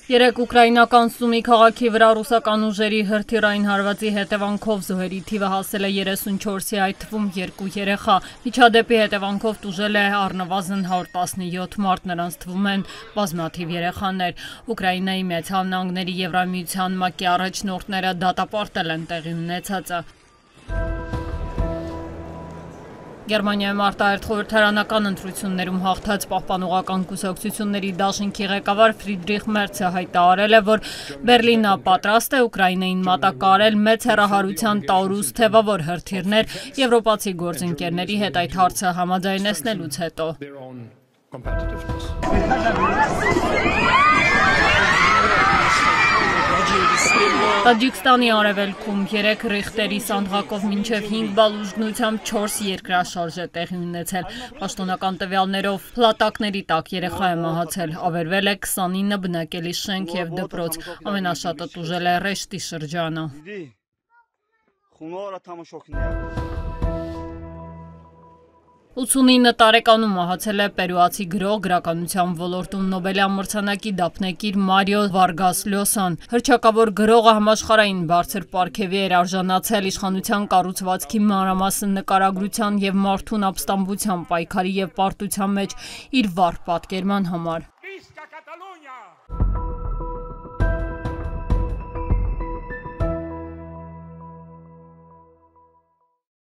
Երեկ ուկրաինական Սումի քաղաքի վրա ռուսական ուժերի հրթիռային հարվածի հետևանքով զոհերի թիվը հասել է 34-ի, այդ թվում 2 երեխա։ Միջադեպի հետևանքով տուժել է առնվազն 117 մարդ, նրանց թվում են բազմաթիվ երեխաներ։ Ուկրաինայի Միացյալ Նահանգների Եվրամիության ՄԱԿ-ի առաջնորդները դատապարտել են տեղի ունեցածը։ Գերմանիայում արտահերթ խորհրդարանական ընտրություններում հաղթած պահպանողական կուսակցությունների դաշինքի ղեկավար Ֆրիդրիխ Մերցը հայտարարել է, որ Բերլինը պատրաստ է Ուկրաինային մատակարարել մեծ հեռահարության Տաուրուս թևավոր հրթիռներ եվրոպացի գործընկերների հետ այդ հարցը համաձայնեցնելուց հետո։ Տաջիկստանի արևելքում 3 Ռիխտերի սանդղակով մինչև 5 բալ ուժգնությամբ 4 երկրաշարժ է տեղի ունեցել։ Պաշտոնական տվյալներով փլատակների տակ երեխա է մահացել, ավերվել է 29 բնակելի շենք և դպրոց, ամենաշատը տուժել է Ռեշտի շրջանը։ 89 տարեկանում մահացել է պերուացի գրող, գրականության ոլորտում Նոբելյան մրցանակի դափնեկիր Մարիո Վարգաս Լյոսան։ Հռչակավոր գրողը համաշխարհային բարձր պարգևի էր արժանացել իշխանության կառուցվածքի մանրամասն նկարագրության և մարդուն ապստամբության պայքարի և պարտության մեջ իր վառ պատկերման համար։